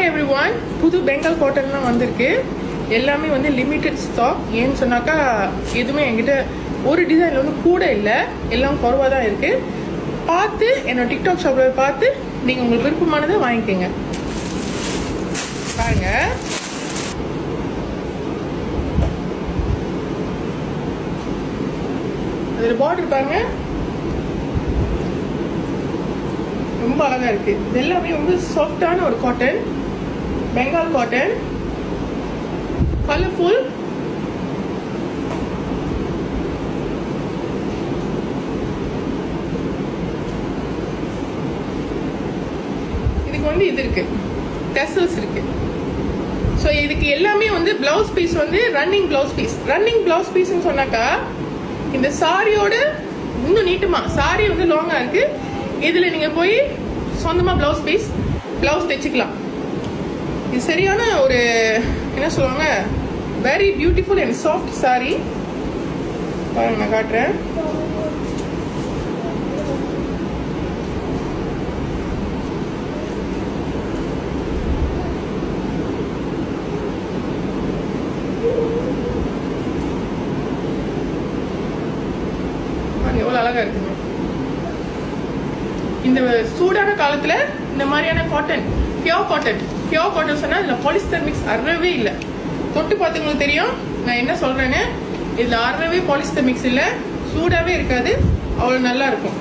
Everyone, புது பெங்கால் காட்டன்லாம் வந்திருக்கு. எல்லாமே வந்து லிமிட்டட் ஸ்டாக். ஏன்னு சொன்னாக்கா எதுவுமே என்கிட்ட ஒரு டிசைனில் வந்து கூட இல்லை, எல்லாம் குறைவாக தான் இருக்குது. பார்த்து என்னோட டிக்டாக் ஷாப்பில் பார்த்து நீங்கள் உங்களுக்கு விருப்பமானதை வாங்கிக்கோங்க. பாருங்க, அதில் பார்டர் பாருங்க, ரொம்ப அழகா இருக்கு. இது எல்லாமே வந்து சாஃப்டான ஒரு காட்டன், பெங்கால் காட்டன், கலர்ஃபுல். இதுக்கு வந்து இது இருக்கு, டெசல்ஸ் இருக்கு. ஸோ இதுக்கு எல்லாமே வந்து பிளவுஸ் பீஸ் வந்து running blouse piece. Running blouse பீஸ்ன்னு சொன்னாக்கா இந்த சாரியோட இன்னும் நீட்டமா, சாரி வந்து லாங்கா இருக்கு, இதுல நீங்க போய் சொந்தமா பிளவுஸ் பீஸ் பிளவுஸ் தைச்சுக்கலாம். இது சரியான ஒரு என்ன சொல்லுவாங்க, very beautiful and soft sorry. பாருங்க, நான் காட்டுறேன். எவ்வளவு அழகா இருக்குங்க. இந்த சூடான காலத்துல இந்த மாதிரியான காட்டன், பியோர் காட்டன் சொன்னா இதுல பாலிஸ்டர் மிக்ஸ் அறவே இல்லை. தொட்டு பார்த்துங்களுக்கு தெரியும் நான் என்ன சொல்றேன்னு. இதுல அறவே பாலிஸ்டர் மிக்ஸ் இல்லை, சூடாவே இருக்காது, அவ்வளவு நல்லா இருக்கும்.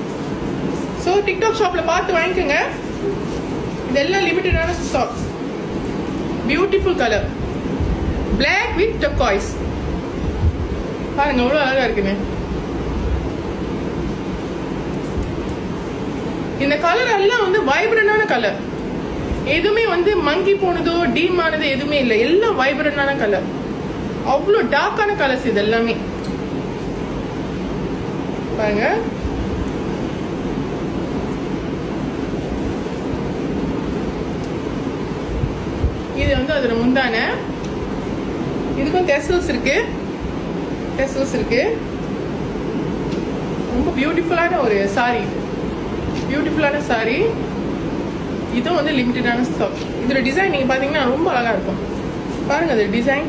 ஸோ டிக்டாக் ஷாப்ல பார்த்து வாங்கிக்கோங்க. இதெல்லாம் லிமிட்டடான stock. Beautiful colour, black with turquoise. பாருங்க எவ்வளவு அழகா இருக்குங்க. இந்த கலர் எல்லாம் வந்து வைப்ரண்டான கலர், எதுவுமே வந்து மங்கி போனதோ டீம் ஆனது எதுவுமே இல்லை, எல்லாம் வைப்ரண்டான கலர். அவ்வளோ டார்க்கான கலர்ஸ் இது எல்லாமே. பாருங்க, இது வந்து அதோட முந்தான. இதுக்கும் டெசல்ஸ் இருக்கு. ரொம்ப பியூட்டிஃபுல்லான ஒரு சாரி, பியூட்டிஃபுல்லான சாரி. இதுவும் வந்து லிமிட்டடான ஸ்டாக். இதோட டிசைன் நீங்க பாத்தீங்கன்னா ரொம்ப அழகா இருக்கும். பாருங்க, அது டிசைன்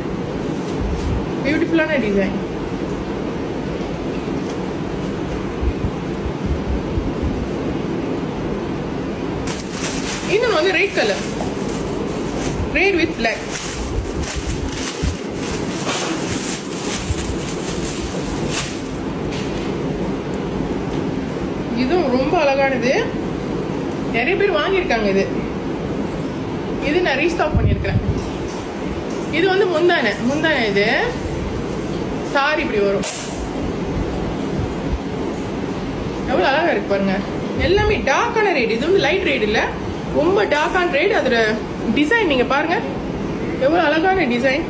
பியூட்டிஃபுல்லான டிசைன். இன்னொன்று வந்து red colour, red with black. இதுவும் ரொம்ப அழகானது, நிறைய பேர் வாங்கியிருக்காங்க. இது நான் ரீஸ்டாக் பண்ணியிருக்கிறேன். இது வந்து முந்தான இது சாரி இப்படி வரும். எவ்வளவு அழகா இருக்கு பாருங்க. எல்லாமே டார்க்கான ரேட், இது வந்து லைட் ரேட் இல்ல, ரொம்ப டார்க்கான ரேட். அதோட டிசைன் நீங்க பாருங்க, எவ்வளவு அழகான டிசைன்.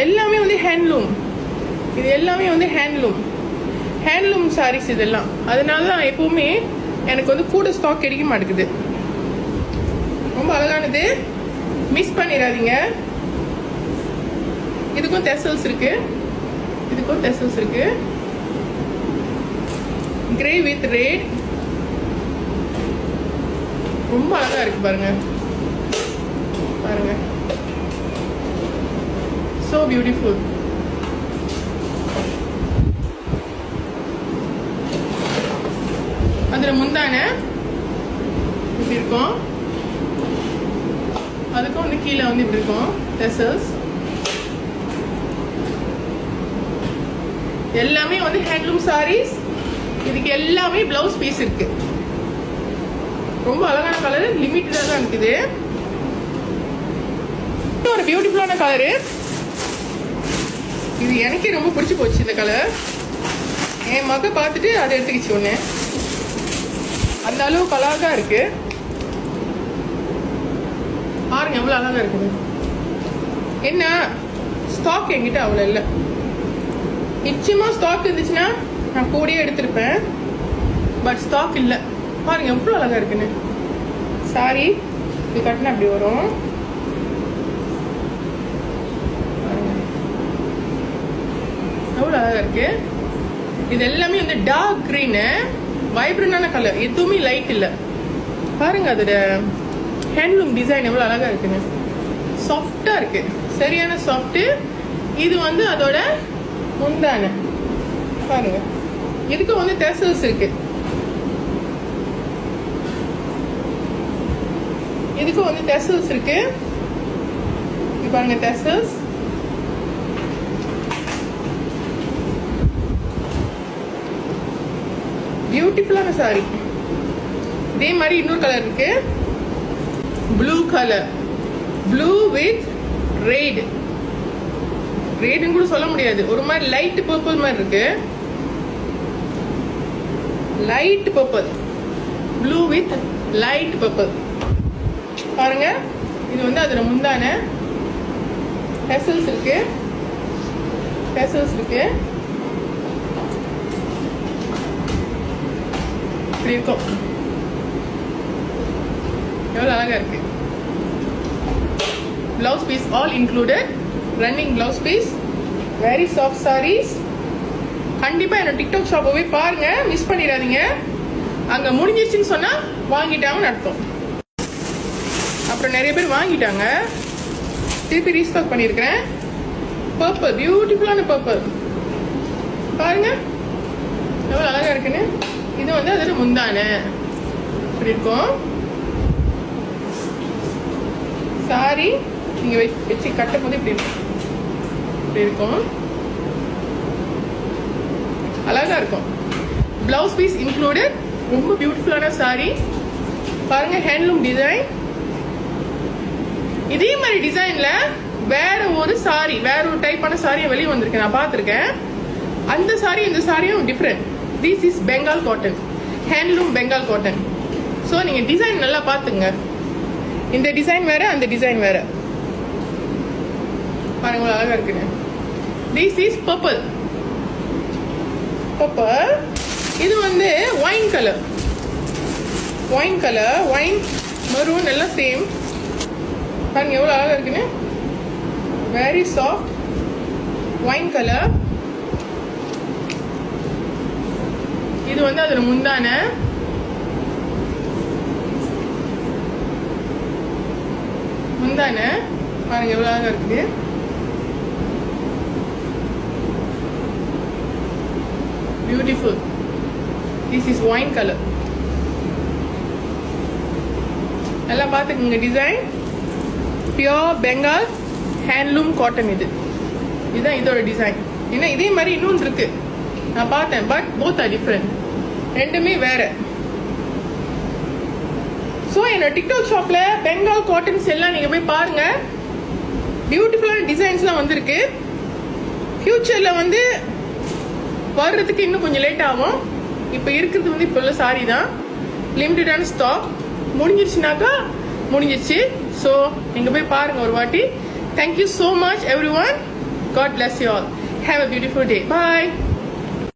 எல்லாமே வந்து ஹேண்ட்லூம். இது எல்லாமே வந்து ஹேண்ட்லூம் சாரீஸ் இதெல்லாம். அதனாலதான் எப்பவுமே எனக்கு வந்து கூட ஸ்டாக் கிடைக்க மாட்டேங்குது. ரொம்ப அழகானது, மிஸ் பண்ணிடாதீங்க. இதுக்கும் டெசல்ஸ் இருக்கு, கிரே வித் ரெட். ரொம்ப அழகா இருக்கு பாருங்க, so beautiful. அதுல முந்தான இப்படி இருக்கும், அதுக்கும் வந்து கீழே வந்து இப்படி இருக்கும் டெசல்ஸ். எல்லாமே வந்து ஹேண்ட்லூம் சாரீஸ். இதுக்கு எல்லாமே பிளவுஸ் பீஸ் இருக்கு. ரொம்ப அழகான கலர், லிமிட்டடா தான் இருக்குது. ஒரு பியூட்டிஃபுல்லான கலரு, இது எனக்கே ரொம்ப பிடிச்சி போச்சு. இந்த கலர் என் மக பார்த்துட்டு அதை எடுத்துக்கிச்சு ஒன்று. அந்த அளவுக்கு அழகா இருக்கு. பாருங்க எவ்வளவு அழகா இருக்குது. என்ன ஸ்டாக் என்கிட்ட அவ்வளோ இல்லை. நிச்சயமா ஸ்டாக் இருந்துச்சுன்னா நான் கூடயே எடுத்திருப்பேன், பட் ஸ்டாக் இல்லை. பாருங்க எவ்வளவு அழகா இருக்குன்னு. சாரி இது கட்டினா அப்படி வரும். எவ்வளவு அழகா இருக்கு. இது எல்லாமே வந்து டார்க் கிரீன், வைப்ரண்டான கலர், எதுவுமே லைட் இல்ல. பாருங்க அதோட ஹேண்ட்லூம் டிசைன் எவ்வளோ அழகாக இருக்குங்க. சாஃப்டாக இருக்கு, சரியான சாஃப்ட்டு. இது வந்து அதோட முந்தான பாருங்க. இதுக்கும் வந்து டெசல்ஸ் இருக்கு. இதுக்கும் வந்து டெசல்ஸ் இருக்கு. இது பாருங்க டெசல்ஸ். பியூட்டிஃபுல்லான சாரி. இதே மாதிரி இன்னொரு கலர் இருக்கு, blue colour. Blue with red. ரெட்னு கூட சொல்ல முடியாது, ஒரு மாதிரி லைட் பர்பிள் மாதிரி இருக்கு. Light purple, blue with light purple. பாருங்க, இது வந்து அதுல முந்தான டெசல்ஸ் இருக்கு. டெசல்ஸ் இருக்கு. இப்படி இருக்கும். எவ்வளவு அழகா இருக்கு. Blouse piece all included. Running blouse piece. Very soft saris. கண்டிப்பா என்னோட டிக்டாக் ஷாப்பை போய் பாருங்க, மிஸ் பண்ணிடாதீங்க. அங்க முடிஞ்சிருச்சுன்னு சொன்னா வாங்கிட்டாங்கன்னு அர்த்தம். அப்புறம் நிறைய பேர் வாங்கிட்டாங்க, திருப்பி ரீஸ்டாக் பண்ணியிருக்கிறேன். பர்பிள், பியூட்டிஃபுல்லான பர்பிள். பாருங்க எவ்வளவு அழகா இருக்குன்னு. இது வந்து அதுல முந்தான இப்படி இருக்கும். சாரி நீங்க வச்சு கட்டும் போது இப்படி இருக்கும். இப்படி இருக்கும், அழகா இருக்கும். Blouse piece included. ரொம்ப பியூட்டிஃபுல்லான சாரி. பாருங்க, ஹேண்ட்லூம் டிசைன். இதே மாதிரி டிசைன்ல வேற ஒரு சாரி, வேற ஒரு டைப்பான சாரியை வெளியே வந்திருக்கு, நான் பார்த்துருக்கேன். அந்த சாரி இந்த சாரியும் different. This is Bengal cotton, handloom Bengal cotton. So நீங்க டிசைன் நல்லா பார்த்துங்க. இந்த டிசைன் வேற, அந்த டிசைன் வேற. பாருங்க அழகா இருக்குன்னு. This is purple. பர்பிள். இது வந்து wine colour. Wine colour, wine maroon எல்லாம் சேம். பாருங்க எவ்வளவு அழகா இருக்குன்னு. Very soft wine colour. இது வந்து அதுல முந்தான. முந்தான பாருங்க எவ்வளவு அழகா இருக்குது. Beautiful. This is wine colour. நல்லா பார்த்துக்குங்க. Design pure Bengal handloom cotton. இதுதான் இதோட டிசைன். ஏன்னா இதே மாதிரி இன்னொன்று இருக்கு, நான் பார்த்தேன். But both are different. ரெண்டுமே வேற. ஸோ என்னோட டிக்டாக் ஷாப்ல பெங்கால் காட்டன்ஸ் எல்லாம் நீங்க போய் பாருங்க. பியூட்டிஃபுல்லான டிசைன்ஸ்லாம் வந்திருக்கு. ஃபியூச்சர்ல வந்து வர்றதுக்கு இன்னும் கொஞ்சம் லேட் ஆகும். இப்போ இருக்கிறது வந்து இப்போ உள்ள சாரி தான், லிமிட்டடான ஸ்டாக். முடிஞ்சிருச்சுனாக்கா முடிஞ்சிருச்சு. ஸோ நீங்க போய் பாருங்க ஒரு வாட்டி. Thank you so much every one. God bless you all. Have a beautiful day. Bye.